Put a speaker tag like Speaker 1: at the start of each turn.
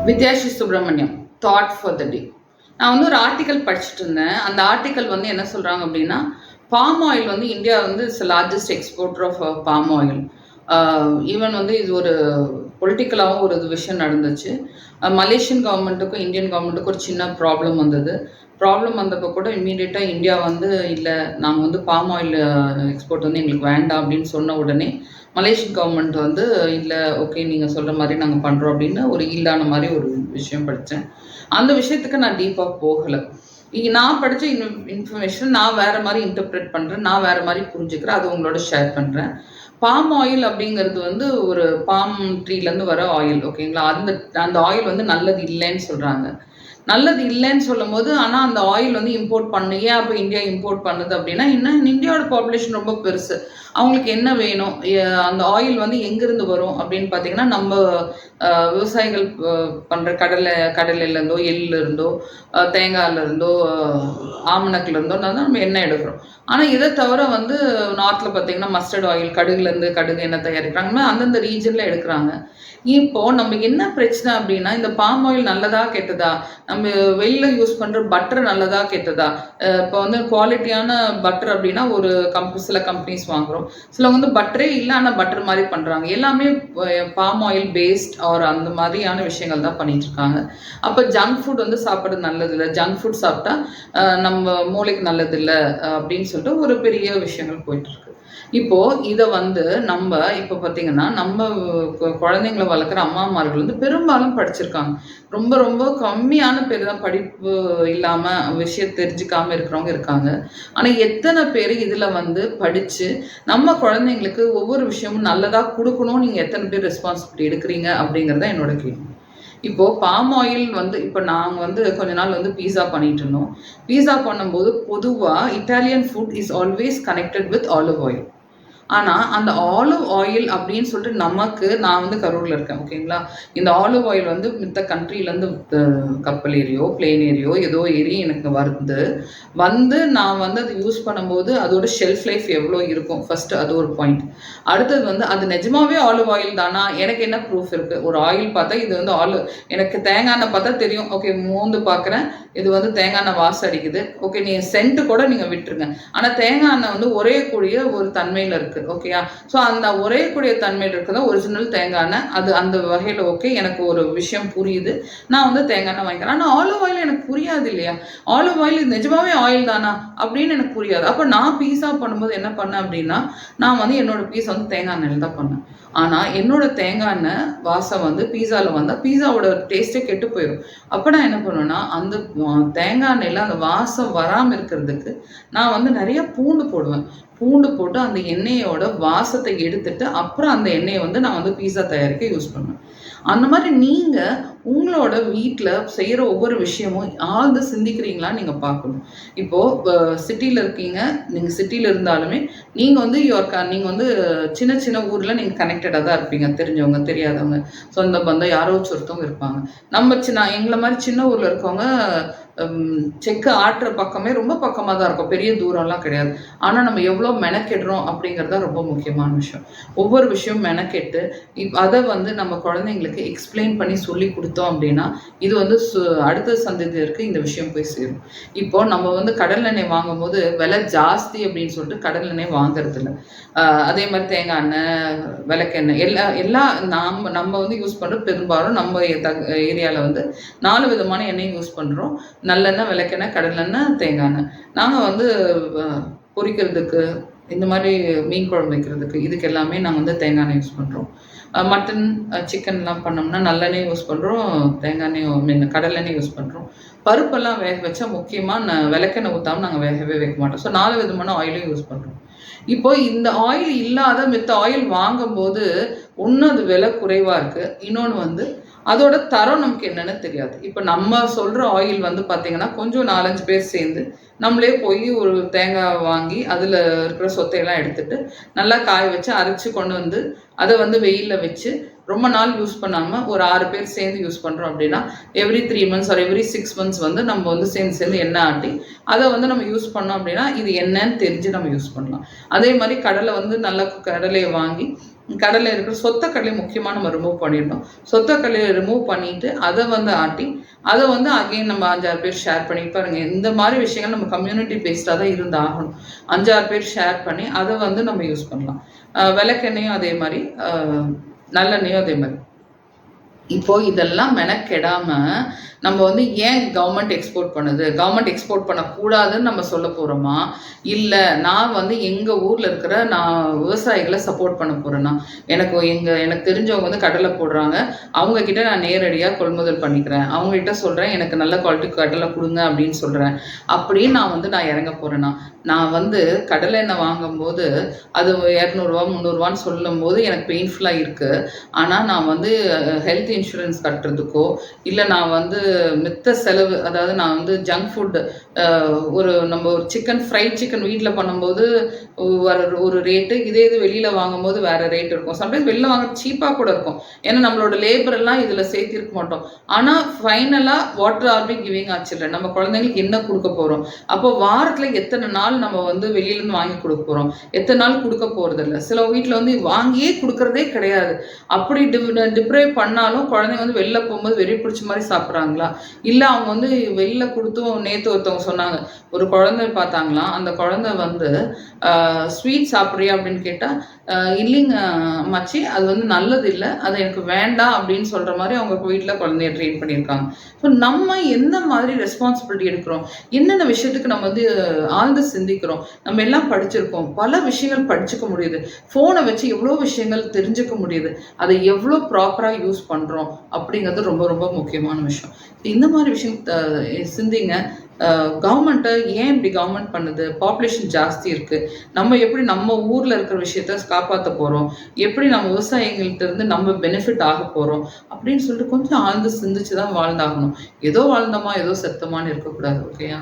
Speaker 1: Vidyasri Subramaniam thought for the day. நான் வந்து ஒரு ஆர்டிக்கல் படிச்சுட்டு இருந்தேன். அந்த ஆர்டிக்கல் வந்து என்ன சொல்கிறாங்க அப்படின்னா, பாம் ஆயில் வந்து இந்தியா வந்து it's largest exporter of palm oil. Even வந்து இது ஒரு பொலிட்டிக்கலாகவும் ஒரு விஷயம் நடந்துச்சு. மலேசியன் கவர்மெண்ட்டுக்கும் இந்தியன் கவர்மெண்ட்டுக்கும் ஒரு சின்ன ப்ராப்ளம் வந்தது. ப்ராப்ளம் வந்தப்போ கூட இம்மீடியட்டாக இந்தியா வந்து இல்லை, நாங்கள் வந்து பாம் ஆயில் எக்ஸ்போர்ட் வந்து எங்களுக்கு வேண்டாம் அப்படின்னு சொன்ன உடனே மலேசியன் கவர்மெண்ட் வந்து இல்லை, ஓகே நீங்கள் சொல்கிற மாதிரி நாங்கள் பண்ணுறோம் அப்படின்னு ஒரு ஈல்டான மாதிரி ஒரு விஷயம் படித்தேன். அந்த விஷயத்துக்கு நான் டீப்பாக போகலை. நான் படித்த இன்ஃபர்மேஷன் நான் வேறு மாதிரி இன்டர்பிரேட் பண்ணுறேன், நான் வேறு மாதிரி புரிஞ்சுக்கிறேன், அது உங்களோட ஷேர் பண்ணுறேன். பாம் ஆயில் அப்படிங்கிறது வந்து ஒரு பாம் ட்ரீலேருந்து வர ஆயில், ஓகேங்களா? அந்த ஆயில் வந்து நல்லது இல்லைன்னு சொல்கிறாங்க. நல்லது இல்லைன்னு சொல்லும் போது, ஆனால் அந்த ஆயில் வந்து இம்போர்ட் பண்ணு, ஏன் அப்போ இந்தியா இம்போர்ட் பண்ணுது அப்படின்னா, இன்னும் இந்தியாவோட பாப்புலேஷன் ரொம்ப பெருசு. அவங்களுக்கு என்ன வேணும், அந்த ஆயில் வந்து எங்கேருந்து வரும் அப்படின்னு பார்த்தீங்கன்னா, நம்ம விவசாயிகள் பண்ணுற கடலையிலேருந்தோ, எள்ளுலேருந்தோ, தேங்காயிலேருந்தோ, ஆமணக்குலேருந்தோ தான் நம்ம எண்ணெய் எடுக்கிறோம். ஆனால் இதை தவிர வந்து நார்த்தில் பார்த்தீங்கன்னா மஸ்டர்ட் ஆயில், கடுகுலேருந்து கடுகு எண்ணெய் தயாரிக்கிறாங்க, அந்தந்த ரீஜனில் எடுக்கிறாங்க. இப்போ நம்ம என்ன பிரச்சனை அப்படின்னா, இந்த பாம் ஆயில் நல்லதா கெட்டதா, நம்ம வெளில யூஸ் பண்ணுற பட்டர் நல்லதா கெட்டதா? இப்போ வந்து குவாலிட்டியான பட்டர் அப்படின்னா ஒரு சில கம்பெனிஸ் வாங்குகிறோம், சில வந்து பட்டரே இல்லை ஆனால் பட்டர் மாதிரி பண்ணுறாங்க. எல்லாமே பாம் ஆயில் பேஸ்ட் ஆர் அந்த மாதிரியான விஷயங்கள் தான் பண்ணிட்டு இருக்காங்க. அப்போ ஜங்க் ஃபுட் வந்து சாப்பிட்றது நல்லது இல்லை, ஜங்க் ஃபுட் சாப்பிட்டா நம்ம மூளைக்கு நல்லது இல்லை அப்படின்னு சொல்லிட்டு ஒரு பெரிய விஷயங்கள் போயிட்டு இருக்கு. இப்போ இதை வந்து நம்ம இப்போ பார்த்தீங்கன்னா, நம்ம குழந்தைங்களை வளர்க்குற அம்மாமார்கள் வந்து பெரும்பாலும் படிச்சிருக்காங்க. ரொம்ப ரொம்ப கம்மியான பேர் தான் படிப்பு இல்லாமல் விஷயம் தெரிஞ்சுக்காம இருக்கிறவங்க இருக்காங்க. ஆனால் எத்தனை பேர் இதில் வந்து படித்து நம்ம குழந்தைங்களுக்கு ஒவ்வொரு விஷயமும் நல்லதாக கொடுக்கணும், நீங்கள் எத்தனை பேர் ரெஸ்பான்சிபிலிட்டி எடுக்கிறீங்க அப்படிங்கிறது தான் என்னோட கேள்வி. இப்போது பாம் ஆயில் வந்து இப்போ நாங்கள் வந்து கொஞ்ச நாள் வந்து பீஸா பண்ணிட்டு இருந்தோம். பீஸா பண்ணும்போது பொதுவாக Italian food is always connected with olive oil. ஆனால் அந்த ஆலிவ் ஆயில் அப்படின்னு சொல்லிட்டு நமக்கு, நான் வந்து கரூரில் இருக்கேன், ஓகேங்களா? இந்த ஆலிவ் ஆயில் வந்து மித்த கண்ட்ரிலேருந்து கப்பல் ஏறியோ பிளேன் ஏறியோ ஏதோ ஏறி எனக்கு வந்து நான் வந்து அதை யூஸ் பண்ணும்போது அதோட ஷெல்ஃப் லைஃப் எவ்வளோ இருக்கும், ஃபஸ்ட்டு அது ஒரு பாயிண்ட். அடுத்தது வந்து அது நிஜமாவே ஆலிவ் ஆயில் தானா, எனக்கு என்ன ப்ரூஃப் இருக்குது? ஒரு ஆயில் பார்த்தா இது வந்து எனக்கு தேங்காய் எண்ணெய் பார்த்தா தெரியும், ஓகே மோந்து பார்க்குறேன், இது வந்து தேங்காய் எண்ணெய் வாசம் அடிக்குது, ஓகே நீங்கள் சென்ட்டு கூட நீங்கள் விட்டுருங்க. ஆனால் தேங்காய் எண்ணெய் வந்து ஒரே கூடிய ஒரு தன்மையில் இருக்குது, ஓகேயா? ஸோ அந்த ஒரே கூடிய தன்மையில் இருக்கிறதா ஒரிஜினல் தேங்காய் எண்ணெய், அது அந்த வகையில் ஓகே, எனக்கு ஒரு விஷயம் புரியுது, நான் வந்து தேங்காய் எண்ணெய் வாங்கிக்கிறேன். ஆனால் ஆலிவ் ஆயில் எனக்கு புரியாது இல்லையா? ஆலிவ் ஆயில் இது நிஜமாவே ஆயில் தானா அப்படின்னு எனக்கு புரியாது. அப்போ நான் பீஸா பண்ணும்போது என்ன பண்ணேன் அப்படின்னா, நான் வந்து என்னோட பீஸா வந்து தேங்காய் எண்ணெயில் தான் பண்ணேன். ஆனால் என்னோட தேங்காய் எண்ணெய் வாசம் வந்து பீஸாவில் வந்தால் பீஸாவோட டேஸ்ட்டே கெட்டு போயிடும். அப்போ நான் என்ன பண்ணுவேன்னா, அந்த தேங்காய் எண்ணெயில் அந்த வாசம் வராமல் இருக்கிறதுக்கு நான் வந்து நிறைய பூண்டு போடுவேன். பூண்டு போட்டு அந்த எண்ணெயோட வாசத்தை எடுத்துட்டு அப்புறம் அந்த எண்ணெயை வந்து நான் வந்து பீஸா தயாரிக்க யூஸ் பண்ணுவேன். அந்த மாதிரி நீங்கள் உங்களோட வீட்டில் செய்கிற ஒவ்வொரு விஷயமும் ஆழ்ந்து சிந்திக்கிறீங்களான்னு நீங்கள் பார்க்கணும். இப்போது சிட்டியில் இருக்கீங்க, நீங்கள் சிட்டியில் இருந்தாலுமே நீங்கள் வந்து நீங்கள் வந்து சின்ன சின்ன ஊரில் நீங்கள் கனெக்டடாக தான் இருப்பீங்க, தெரிஞ்சவங்க தெரியாதவங்க சொந்த பந்தம் யாரோ ஒருத்தவங்க இருப்பாங்க. எங்களை மாதிரி சின்ன ஊரில் இருக்கவங்க செக்கு ஆட்டுற பக்கமே ரொம்ப பக்கமாக தான் இருக்கும், பெரிய தூரம்லாம் கிடையாது. ஆனால் நம்ம எவ்வளோ மெனக்கெடுறோம் அப்படிங்கிறது தான் ரொம்ப முக்கியமான விஷயம். ஒவ்வொரு விஷயம் மெனக்கெட்டு அதை வந்து நம்ம குழந்தைங்களுக்கு எக்ஸ்பிளைன் பண்ணி சொல்லி கொடுத்தோம் அப்படின்னா இது வந்து அடுத்த சந்ததியருக்கு இந்த விஷயம் போய் சேரும். இப்போ நம்ம வந்து கடல் எண்ணெய் வாங்கும் போது விலை ஜாஸ்தி அப்படின்னு சொல்லிட்டு கடல் எண்ணெய் வாங்குறது இல்லை. அதே மாதிரி தேங்காய் எண்ணெய், விளக்கெண்ணெய் எல்லாம் நம்ம வந்து யூஸ் பண்ணுறோம். பெரும்பாலும் நம்ம ஏரியாவில் வந்து 4 விதமான எண்ணெய் யூஸ் பண்ணுறோம்: நல்லெண்ணெய், விளக்கெண்ணெய், கடலெண்ணெய், தேங்காய் எண்ணெய். நாங்கள் வந்து பொரிக்கிறதுக்கு, இந்த மாதிரி மீன் குழம்பு வைக்கிறதுக்கு, இதுக்கு எல்லாமே நாங்கள் வந்து தேங்காய் எண்ணெய் யூஸ் பண்ணுறோம். மட்டன், சிக்கன்லாம் பண்ணோம்னா நல்லெண்ணெய் யூஸ் பண்ணுறோம், தேங்காய் எண்ணெய் கடலெண்ணெய் யூஸ் பண்ணுறோம். பருப்பெல்லாம் வேக வச்சா முக்கியமாக விளக்கெண்ணெய் ஊற்றாமல் நாங்கள் வேகவே வைக்க மாட்டோம். ஸோ 4 விதமான ஆயிலும் யூஸ் பண்ணுறோம். இப்போ இந்த ஆயில் இல்லாத மித்த ஆயில் வாங்கும்போது ஒன்று அது விலை குறைவாக இருக்குது, இன்னொன்று வந்து அதோட தரம் நமக்கு என்னென்னு தெரியாது. இப்போ நம்ம சொல்கிற ஆயில் வந்து பார்த்திங்கன்னா கொஞ்சம் 4-5 பேர் சேர்ந்து நம்மளே போய் ஒரு தேங்காய் வாங்கி அதில் இருக்கிற சொத்தையெல்லாம் எடுத்துகிட்டு நல்லா காய வச்சு அரைச்சி கொண்டு வந்து அதை வந்து வெயிலில் வச்சு ரொம்ப நாள் யூஸ் பண்ணாமல் ஒரு 6 பேர் சேர்ந்து யூஸ் பண்ணுறோம் அப்படின்னா every 3 months or every 6 months வந்து நம்ம வந்து சேர்ந்து எண்ணெய் ஆட்டி அதை வந்து நம்ம யூஸ் பண்ணோம் அப்படின்னா இது என்னன்னு தெரிஞ்சு நம்ம யூஸ் பண்ணலாம். அதே மாதிரி கடலை வந்து நல்லா கடலையை வாங்கி கடலை இருக்கிற சொத்த கடலையை முக்கியமாக நம்ம ரிமூவ் பண்ணிடணும். சொத்த கடலையை ரிமூவ் பண்ணிட்டு அதை வந்து ஆட்டி அதை வந்து அகெயின் நம்ம 5-6 பேர் ஷேர் பண்ணி பாருங்க. இந்த மாதிரி விஷயங்கள் நம்ம கம்யூனிட்டி பேஸ்டாக தான் இருந்து ஆகணும். 5-6 பேர் ஷேர் பண்ணி அதை வந்து நம்ம யூஸ் பண்ணலாம். விளக்கெண்ணையும் அதே மாதிரி, நல்லெண்ணையும் அதே மாதிரி. இப்போ இதெல்லாம் மெனக்கெடாம நம்ம வந்து ஏன் கவர்மெண்ட் எக்ஸ்போர்ட் பண்ணுது, கவர்மெண்ட் எக்ஸ்போர்ட் பண்ணக்கூடாதுன்னு நம்ம சொல்ல போகிறோமா, இல்லை நான் வந்து எங்கள் ஊரில் இருக்கிற நான் விவசாயிகளை சப்போர்ட் பண்ண போகிறேன்னா, எனக்கு தெரிஞ்சவங்க வந்து கடலை போடுறாங்க, அவங்கக்கிட்ட நான் நேரடியாக கொள்முதல் பண்ணிக்கிறேன், அவங்ககிட்ட சொல்கிறேன் எனக்கு நல்ல குவாலிட்டி கடலை கொடுங்க அப்படின்னு சொல்கிறேன், அப்படின்னு நான் இறங்க போகிறேன்னா, நான் வந்து கடலை எண்ணெய் வாங்கும்போது அது 200 300 சொல்லும் போது எனக்கு பெயின்ஃபுல்லாக இருக்குது. ஆனால் நான் வந்து ஹெல்த் இன்சூரன்ஸ் கட்டுறதுக்கோ, இல்லை நான் வந்து மித்த செலவு, அதாவது நான் வந்து ஜங்க் ஃபுட், நம்ம ஒரு ஃப்ரைட் சிக்கன் வீட்டில் பண்ணும்போது ஒரு ரேட்டு, இது வெளியில் வாங்கும்போது வேறு ரேட் இருக்கும். சம்டைம்ஸ் வெளியில் வாங்க சீப்பாக கூட இருக்கும், ஏன்னா நம்மளோட லேபர் எல்லாம் இதில் சேர்த்திருக்க மாட்டோம். ஆனால் ஃபைனலாக what are we giving our children, நம்ம குழந்தைங்களுக்கு என்ன கொடுக்க போகிறோம், அப்போ வாரத்தில் எத்தனை நாள் நம்ம வந்து வெளியிலேருந்து வாங்கி கொடுக்க போகிறோம், எத்தனை நாள் கொடுக்க போகிறதில்ல. சில வீட்டில் வந்து வாங்கியே கொடுக்கறதே கிடையாது. அப்படி டிப்ரைவ் பண்ணாலும் குழந்தைங்க வந்து வெளில போகும்போது வெறி பிடிச்ச மாதிரி சாப்பிட்றாங்களா, இல்லை அவங்க வந்து வெளில கொடுத்தும். நேற்று ஒருத்தவங்க சொன்னாங்க, ஒரு குழந்தை பார்த்தாங்களாம், அந்த குழந்தை வந்து ஸ்வீட் சாப்பிட்றியா அப்படின்னு கேட்டால், இல்லைங்க அம்மாச்சி அது வந்து நல்லது இல்லை, அது எனக்கு வேண்டாம் அப்படின்னு சொல்கிற மாதிரி அவங்க வீட்டில் குழந்தைய ட்ரெயின் பண்ணியிருக்காங்க. ஸோ நம்ம எந்த மாதிரி ரெஸ்பான்சிபிலிட்டி எடுக்கிறோம், என்னென்ன விஷயத்துக்கு நம்ம வந்து ஆழ்ந்து சிந்திக்கிறோம். நம்ம எல்லாம் படிச்சிருக்கோம், பல விஷயங்கள் படிச்சுக்க முடியுது, ஃபோனை வச்சு எவ்வளோ விஷயங்கள் தெரிஞ்சுக்க முடியுது, அதை எவ்வளோ ப்ராப்பராக யூஸ் பண்ணுறோம் அப்படிங்கிறது ரொம்ப ரொம்ப முக்கியமான விஷயம். இந்த மாதிரி விஷயம் சிந்திங்க. கவர்மெண்ட்டை ஏன் இப்படி கவர்மெண்ட் பண்ணுது, பாப்புலேஷன் ஜாஸ்தி இருக்குது, நம்ம எப்படி நம்ம ஊரில் இருக்கிற விஷயத்த காப்பாற்ற போகிறோம், எப்படி நம்ம விவசாயிகள்கிட்ட இருந்து நம்ம பெனிஃபிட் ஆக போகிறோம் அப்படின்னு சொல்லிட்டு கொஞ்சம் ஆழ்ந்து சிந்திச்சு தான் வாழ்ந்தாகணும். ஏதோ வாழ்ந்தோமா ஏதோ செத்தோமான்னு இருக்கக்கூடாது. ஓகேயா?